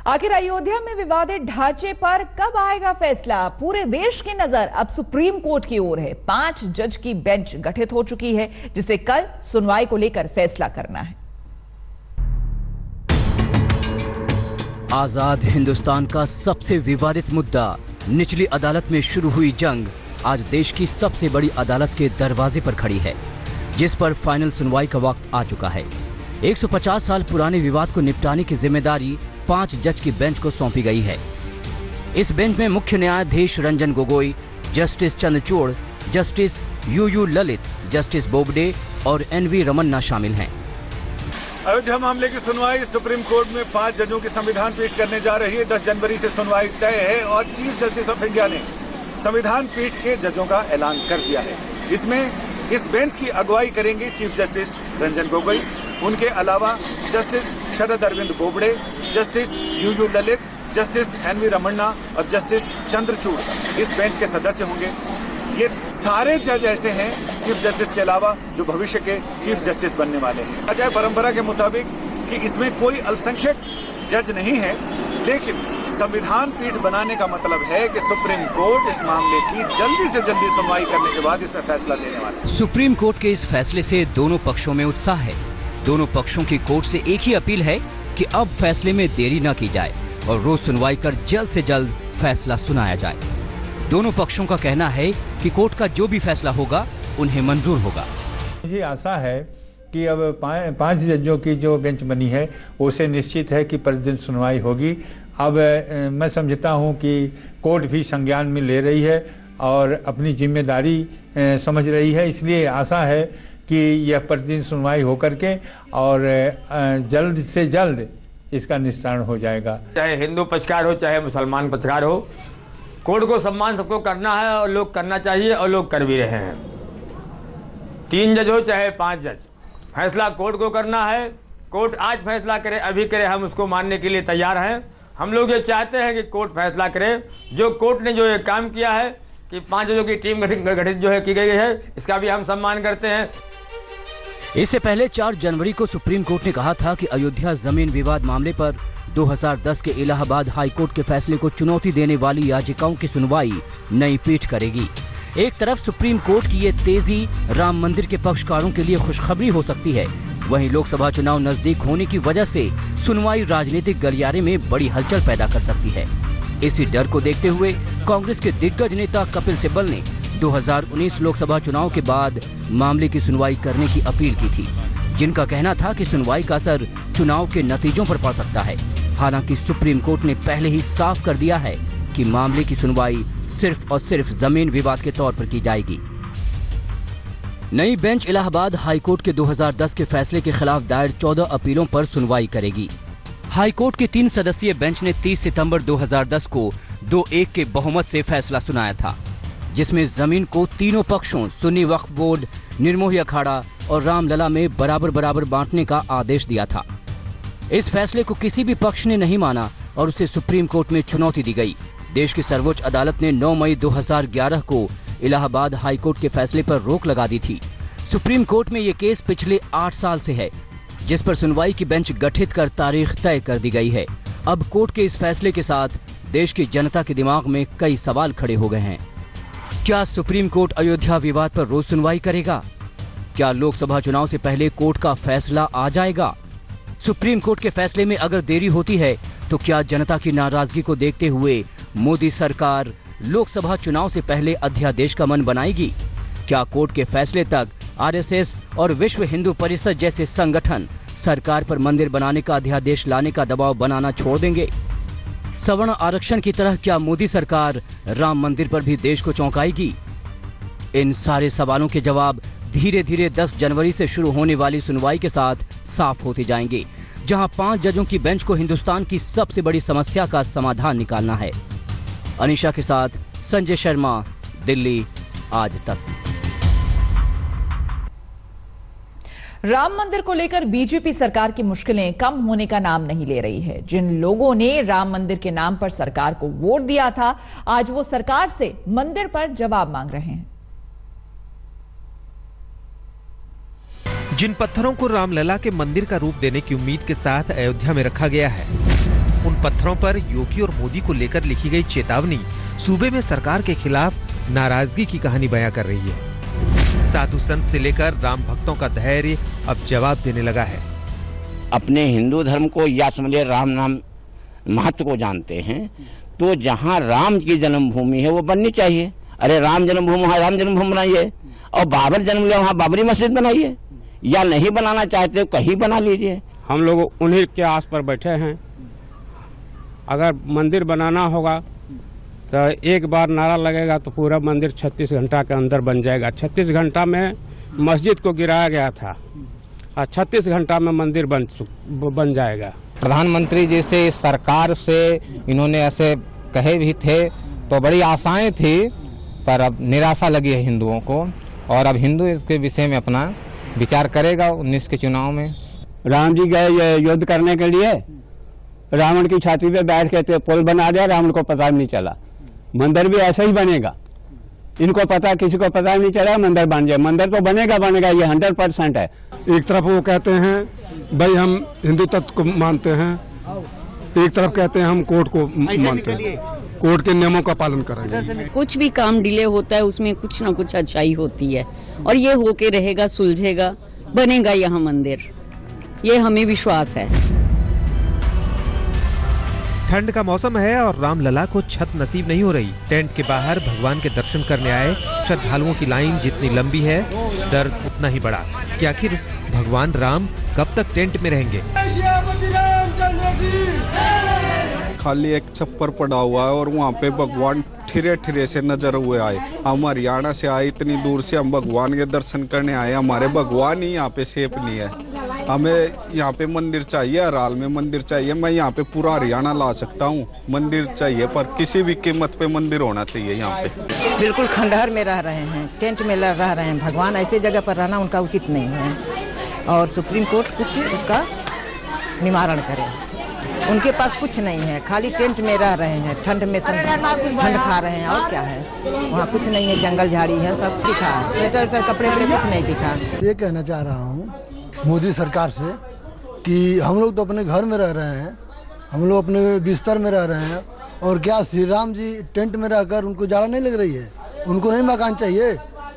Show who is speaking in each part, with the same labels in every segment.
Speaker 1: आखिर अयोध्या में विवादित ढांचे पर कब आएगा फैसला? पूरे देश की नजर अब सुप्रीम कोर्ट की ओर है। 5 जज की बेंच गठित हो चुकी है, जिसे कल सुनवाई को लेकर फैसला करना है।
Speaker 2: आजाद हिंदुस्तान का सबसे विवादित मुद्दा, निचली अदालत में शुरू हुई जंग, आज देश की सबसे बड़ी अदालत के दरवाजे पर खड़ी है, जिस पर फाइनल सुनवाई का वक्त आ चुका है। 150 साल पुराने विवाद को निपटाने की जिम्मेदारी 5 जज की बेंच को सौंपी गई है। इस बेंच में मुख्य न्यायाधीश Ranjan Gogoi, justice Chandrachud, justice U U Lalit, justice Bobde और एनवी रमन्ना शामिल हैं।
Speaker 3: अयोध्या मामले की सुनवाई सुप्रीम कोर्ट में 5 जजों की संविधान पीठ करने जा रही है। 10 जनवरी से सुनवाई तय है और चीफ जस्टिस ऑफ इंडिया ने संविधान पीठ के जजों का ऐलान कर दिया है। इसमें इस बेंच की अगुवाई करेंगे चीफ जस्टिस रंजन गोगोई, उनके अलावा justice Sharad Arvind Bobde, justice U U Lalit, justice N V Ramana और जस्टिस चंद्रचूड़ इस बेंच के सदस्य होंगे। ये सारे जज ऐसे हैं चीफ जस्टिस के अलावा जो भविष्य के चीफ जस्टिस बनने वाले हैं। अजय परंपरा के मुताबिक कि इसमें कोई अल्पसंख्यक जज नहीं है, लेकिन संविधान पीठ बनाने का मतलब है कि सुप्रीम कोर्ट इस मामले की जल्दी से जल्दी सुनवाई करने के बाद इसमें फैसला देने वाला है।
Speaker 2: सुप्रीम कोर्ट के इस फैसले से दोनों पक्षों में उत्साह है। दोनों पक्षों की कोर्ट से एक ही अपील है कि अब फैसले में देरी न की जाए और रोज सुनवाई कर जल्द से जल्द फैसला सुनाया जाए। दोनों पक्षों का कहना है कि कोर्ट का जो भी फैसला होगा उन्हें मंजूर होगा।
Speaker 4: मुझे आशा है कि अब 5 जजों की जो बेंच बनी है उसे निश्चित है कि प्रतिदिन सुनवाई होगी। अब मैं समझता हूं कि कोर्ट भी संज्ञान में ले रही है और अपनी जिम्मेदारी समझ रही है, इसलिए आशा है कि यह प्रतिदिन सुनवाई होकर के और जल्द से जल्द इसका निस्तारण हो जाएगा।
Speaker 5: चाहे हिंदू पक्षकार हो चाहे मुसलमान पक्षकार हो, कोर्ट को सम्मान सबको करना है और लोग करना चाहिए और लोग कर भी रहे हैं। 3 जज हो चाहे 5 जज, फैसला कोर्ट को करना है। कोर्ट आज फैसला करे, अभी करे, हम उसको मानने के लिए तैयार हैं। हम लोग ये चाहते हैं कि कोर्ट फैसला करे। जो कोर्ट ने जो ये काम किया है कि 5 जजों की टीम गठित जो है की गई है, इसका भी हम सम्मान करते हैं।
Speaker 2: इससे पहले 4 जनवरी को सुप्रीम कोर्ट ने कहा था कि अयोध्या जमीन विवाद मामले पर 2010 के इलाहाबाद हाईकोर्ट के फैसले को चुनौती देने वाली याचिकाओं की सुनवाई नई पीठ करेगी। एक तरफ सुप्रीम कोर्ट की ये तेजी राम मंदिर के पक्षकारों के लिए खुशखबरी हो सकती है, वहीं लोकसभा चुनाव नजदीक होने की वजह से सुनवाई राजनीतिक गलियारे में बड़ी हलचल पैदा कर सकती है। इसी डर को देखते हुए कांग्रेस के दिग्गज नेता कपिल सिब्बल ने 2019 लोकसभा चुनाव के बाद मामले की सुनवाई करने की अपील की थी, जिनका कहना था कि सुनवाई का असर चुनाव के नतीजों पर पड़ सकता है। हालांकि सुप्रीम कोर्ट ने पहले ही साफ कर दिया है कि मामले की सुनवाई सिर्फ और सिर्फ जमीन विवाद के तौर पर की जाएगी। नई बेंच इलाहाबाद हाईकोर्ट के 2010 के फैसले के खिलाफ दायर 14 अपीलों पर सुनवाई करेगी। हाईकोर्ट की 3 सदस्यीय बेंच ने 30 सितंबर 2010 को 2-1 के बहुमत से फैसला सुनाया था, जिसमें जमीन को तीनों पक्षों सुन्नी वक्फ बोर्ड, निर्मोही अखाड़ा और रामलला में बराबर बराबर बांटने का आदेश दिया था। इस फैसले को किसी भी पक्ष ने नहीं माना और उसे सुप्रीम कोर्ट में चुनौती दी गई। देश की सर्वोच्च अदालत ने 9 मई 2011 को इलाहाबाद हाईकोर्ट के फैसले पर रोक लगा दी थी। सुप्रीम कोर्ट में ये केस पिछले 8 साल से है, जिस पर सुनवाई की बेंच गठित कर तारीख तय कर दी गई है। अब कोर्ट के इस फैसले के साथ देश की जनता के दिमाग में कई सवाल खड़े हो गए हैं। क्या सुप्रीम कोर्ट अयोध्या विवाद पर रोज सुनवाई करेगा? क्या लोकसभा चुनाव से पहले कोर्ट का फैसला आ जाएगा? सुप्रीम कोर्ट के फैसले में अगर देरी होती है तो क्या जनता की नाराजगी को देखते हुए मोदी सरकार लोकसभा चुनाव से पहले अध्यादेश का मन बनाएगी? क्या कोर्ट के फैसले तक आरएसएस और विश्व हिंदू परिषद जैसे संगठन सरकार पर मंदिर बनाने का अध्यादेश लाने का दबाव बनाना छोड़ देंगे? सवर्ण आरक्षण की तरह क्या मोदी सरकार राम मंदिर पर भी देश को चौंकाएगी? इन सारे सवालों के जवाब धीरे धीरे 10 जनवरी से शुरू होने वाली सुनवाई के साथ साफ होते जाएंगे, जहां 5 जजों की बेंच को हिंदुस्तान की सबसे बड़ी समस्या का समाधान निकालना है। अनिशा के साथ संजय शर्मा, दिल्ली आज तक।
Speaker 1: राम मंदिर को लेकर बीजेपी सरकार की मुश्किलें कम होने का नाम नहीं ले रही है। जिन लोगों ने राम मंदिर के नाम पर सरकार को वोट दिया था, आज वो सरकार से मंदिर पर जवाब मांग रहे हैं।
Speaker 6: जिन पत्थरों को रामलला के मंदिर का रूप देने की उम्मीद के साथ अयोध्या में रखा गया है, उन पत्थरों पर योगी और मोदी को लेकर लिखी गई चेतावनी सूबे में सरकार के खिलाफ नाराजगी की कहानी बयां कर रही है। साधु संत से लेकर राम भक्तों का धैर्य अब जवाब देने लगा है।
Speaker 7: अपने हिंदू धर्म को या समझे राम नाम महत्व को जानते हैं, तो जहाँ राम की जन्मभूमि है वो बननी चाहिए। अरे राम जन्मभूमि वहाँ राम जन्मभूमि बनाइए, और बाबर जन्म लिया वहाँ बाबरी मस्जिद बनाइए, या नहीं बनाना चाहते कहीं बना लीजिए।
Speaker 8: हम लोग उन्हीं के आस पर बैठे हैं। अगर मंदिर बनाना होगा तो एक बार नारा लगेगा तो पूरा मंदिर 36 घंटा के अंदर बन जाएगा। 36 घंटा में मस्जिद को गिराया गया था और 36 घंटा में मंदिर बन जाएगा।
Speaker 9: प्रधानमंत्री जी से सरकार से इन्होंने ऐसे कहे भी थे तो बड़ी आशाएं थी, पर अब निराशा लगी है हिंदुओं को, और अब हिंदू इसके विषय में अपना विचार करेगा 19 के चुनाव में।
Speaker 8: राम जी गए युद्ध करने के लिए, रावण की छाती पे बैठ के पुल बना दिया, रावण को पता नहीं चला। मंदिर भी ऐसा ही बनेगा, इनको पता, किसी को पता नहीं चला, मंदिर बन जाए। मंदिर तो बनेगा, ये 100% है।
Speaker 10: एक तरफ वो कहते हैं भाई हम हिंदू तत्व को मानते हैं, एक तरफ कहते हैं हम कोर्ट को मानते हैं, कोर्ट के नियमों का पालन करेंगे।
Speaker 11: कुछ भी काम डिले होता है उसमें कुछ ना कुछ अच्छाई होती है, और ये होके रहेगा, सुलझेगा, बनेगा यहाँ मंदिर, ये हमें विश्वास है।
Speaker 6: ठंड का मौसम है और रामलला को छत नसीब नहीं हो रही। टेंट के बाहर भगवान के दर्शन करने आए श्रद्धालुओं की लाइन जितनी लंबी है, दर्द उतना ही बड़ा कि आखिर भगवान राम कब तक टेंट में रहेंगे।
Speaker 12: खाली एक छप्पर पड़ा हुआ है और वहाँ पे भगवान ठिरे ठिरे से नजर हुए आए। हम हरियाणा से आए, इतनी दूर से हम भगवान के दर्शन करने आए, हमारे भगवान ही यहाँ पे सेफ नहीं है। हमें यहाँ पे मंदिर चाहिए, हर हाल में मंदिर चाहिए। मैं यहाँ पे पूरा हरियाणा ला सकता हूँ, मंदिर चाहिए, पर किसी भी कीमत पे मंदिर होना चाहिए यहाँ पे।
Speaker 13: बिल्कुल खंडहर में रह रहे हैं, टेंट में रह रहे हैं। भगवान ऐसे जगह पर रहना उनका उचित नहीं है, और सुप्रीम कोर्ट कुछ उसका निवारण करे। उनके पास कुछ नहीं है, खाली टेंट में रह रहे हैं, ठंड में ठंड खा रहे हैं, और क्या है वहाँ कुछ नहीं है, जंगल झाड़ी है, सब दिखा है, स्वेटर कपड़े कुछ नहीं दिखा।
Speaker 14: ये कहना चाह रहा हूँ मोदी सरकार से कि हम लोग तो अपने घर में रह रहे हैं, हम लोग अपने बिस्तर में रह रहे हैं, और क्या श्री राम जी टेंट में रहकर उनको जाड़ा नहीं लग रही है? उनको नहीं मकान चाहिए?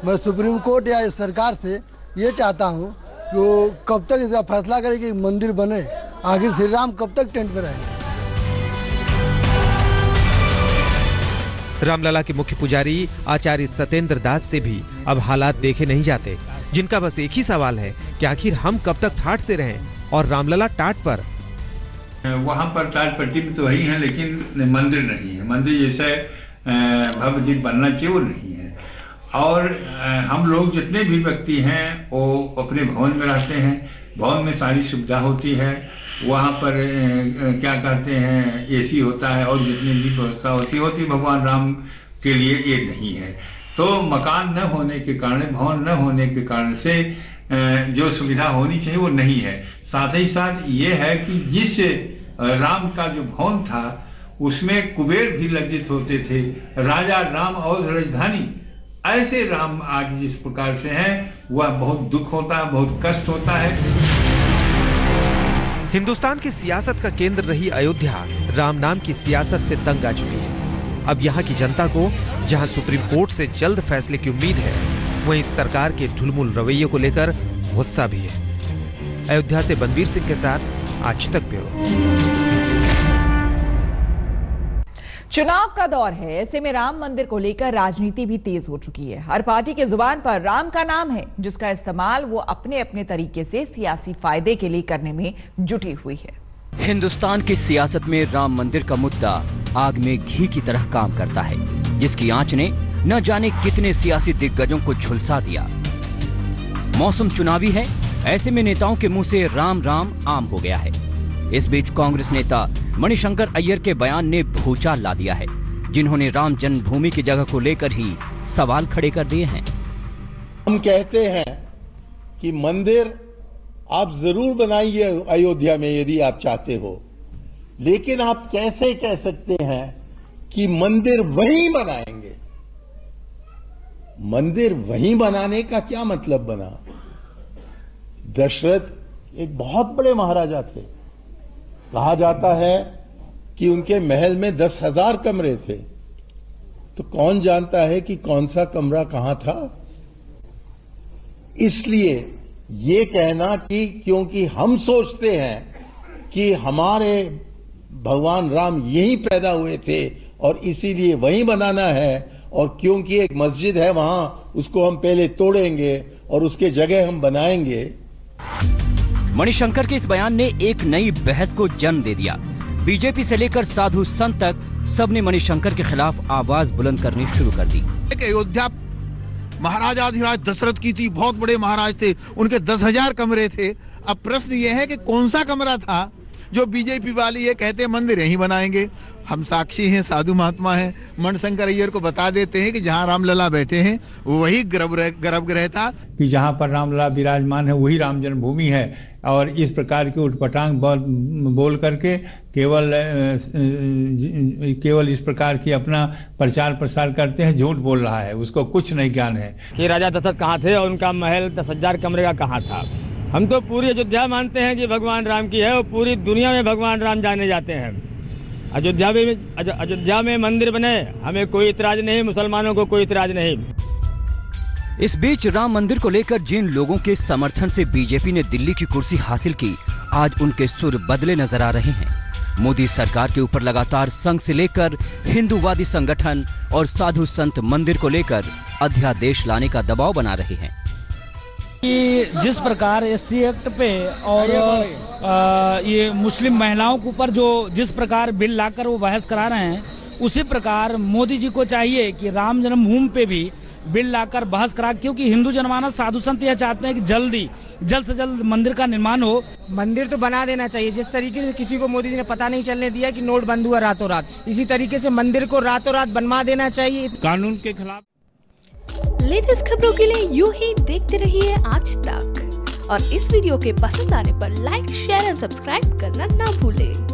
Speaker 14: मैं सुप्रीम कोर्ट या इस सरकार से ये चाहता हूँ कि वो कब तक इसका फैसला करे कि मंदिर बने। आखिर श्री राम कब तक टेंट में रहेंगे?
Speaker 6: रामलला के मुख्य पुजारी आचार्य सत्येंद्र दास से भी अब हालात देखे नहीं जाते, जिनका बस एक ही सवाल है कि आखिर हम कब तक ठाट से रहें, और रामलला टाट पर।
Speaker 4: वहाँ पर टाट पट्टी भी तो वही है, लेकिन मंदिर नहीं है। मंदिर जैसे भव्य दिव्य बनना चाहिए वो नहीं है। और हम लोग जितने भी व्यक्ति हैं वो अपने भवन में रहते हैं, भवन में सारी सुविधा होती है, वहाँ पर क्या कहते हैं एसी होता है, और जितनी भी व्यवस्था होती भगवान राम के लिए ये नहीं है। तो मकान न होने के कारण, भवन न होने के कारण से जो सुविधा होनी चाहिए वो नहीं है। साथ ही साथ ये है कि जिस राम का जो भवन था उसमें कुबेर भी लज्जित होते थे, राजा राम और राजधानी, ऐसे राम आज जिस प्रकार से हैं वह बहुत दुख होता है, बहुत कष्ट होता है।
Speaker 6: हिंदुस्तान की सियासत का केंद्र रही अयोध्या राम नाम की सियासत से तंग आ चुकी है। अब यहाँ की जनता को जहाँ सुप्रीम कोर्ट से जल्द फैसले की उम्मीद है, वहीं सरकार के ढुलमुल रवैये को लेकर गुस्सा भी है। अयोध्या से बनवीर सिंह के साथ आज तक ब्यूरो।
Speaker 1: चुनाव का दौर है, ऐसे में राम मंदिर को लेकर राजनीति भी तेज हो चुकी है। हर पार्टी के जुबान पर राम का नाम है, जिसका इस्तेमाल वो अपने अपने तरीके से सियासी फायदे के लिए करने में जुटी हुई है।
Speaker 2: हिंदुस्तान की सियासत में राम मंदिर का मुद्दा आग में घी की तरह काम करता है, जिसकी आंच ने न जाने कितने सियासी दिग्गजों को झुलसा दिया। मौसम चुनावी है, ऐसे में नेताओं के मुंह से राम राम आम हो गया है। इस बीच कांग्रेस नेता मणिशंकर अय्यर के बयान ने भूचाल ला दिया है, जिन्होंने राम जन्मभूमि की जगह को लेकर ही सवाल खड़े कर दिए हैं।
Speaker 15: हम कहते हैं कि मंदिर आप जरूर बनाइए अयोध्या में यदि आप चाहते हो, लेकिन आप कैसे कह सकते हैं कि मंदिर वहीं बनाएंगे? मंदिर वहीं बनाने का क्या मतलब बना? दशरथ एक बहुत बड़े महाराजा थे। कहा जाता है कि उनके महल में 10,000 कमरे थे, तो कौन जानता है कि कौन सा कमरा कहां था। इसलिए ये कहना कि क्योंकि हम सोचते हैं कि हमारे भगवान राम यहीं पैदा हुए थे और इसीलिए वहीं बनाना है, और क्योंकि एक मस्जिद है वहां, उसको हम पहले तोड़ेंगे और उसके जगह हम बनाएंगे।
Speaker 2: मणिशंकर के इस बयान ने एक नई बहस को जन्म दे दिया। बीजेपी से लेकर साधु संत तक सबने मणिशंकर के खिलाफ आवाज बुलंद करनी शुरू कर दी।
Speaker 16: एक अयोध्या महाराजाधिराज दशरथ की थी, बहुत बड़े महाराज थे, उनके 10,000 कमरे थे। अब प्रश्न ये है कि कौन सा कमरा था जो बीजेपी वाले ये कहते हैं मंदिर यहीं बनाएंगे। हम साक्षी हैं, साधु महात्मा हैं, मणिशंकर अय्यर को बता देते हैं कि जहां रामलला बैठे हैं वही गर्भगृह था, कि
Speaker 4: जहां पर रामलला विराजमान है वही राम जन्मभूमि है। और इस प्रकार की उठपटांग बोल करके केवल इस प्रकार की अपना प्रचार प्रसार करते हैं, झूठ बोल रहा है, उसको कुछ नहीं ज्ञान है
Speaker 5: कि राजा दशरथ कहाँ थे और उनका महल 10,000 कमरे का कहाँ था। हम तो पूरी अयोध्या मानते हैं कि भगवान राम की है और पूरी दुनिया में भगवान राम जाने जाते हैं। अयोध्या में मंदिर बने, हमें कोई इतराज नहीं, मुसलमानों को कोई इतराज नहीं।
Speaker 2: इस बीच राम मंदिर को लेकर जिन लोगों के समर्थन से बीजेपी ने दिल्ली की कुर्सी हासिल की, आज उनके सुर बदले नजर आ रहे हैं। मोदी सरकार के ऊपर लगातार संघ से लेकर हिंदूवादी संगठन और साधु संत मंदिर को लेकर अध्यादेश लाने का दबाव बना रहे हैं।
Speaker 17: जिस प्रकार SC एक्ट पे और ये मुस्लिम महिलाओं के ऊपर जो जिस प्रकार बिल लाकर वो बहस करा रहे हैं, उसी प्रकार मोदी जी को चाहिए कि राम जन्मभूमि पे भी बिल लाकर बहस करा, क्योंकि हिंदू जनमानस साधु संत यह चाहते हैं कि जल्द से जल्द मंदिर का निर्माण हो।
Speaker 18: मंदिर तो बना देना चाहिए। जिस तरीके से किसी को मोदी जी ने पता नहीं चलने दिया कि नोट बंद हुआ रातों रात, इसी तरीके से मंदिर को रातों रात बनवा देना चाहिए
Speaker 17: कानून के खिलाफ।
Speaker 19: लेटेस्ट खबरों के लिए यूं ही देखते रहिए आज तक, और इस वीडियो के पसंद आने पर लाइक, शेयर एंड सब्सक्राइब करना ना भूलें।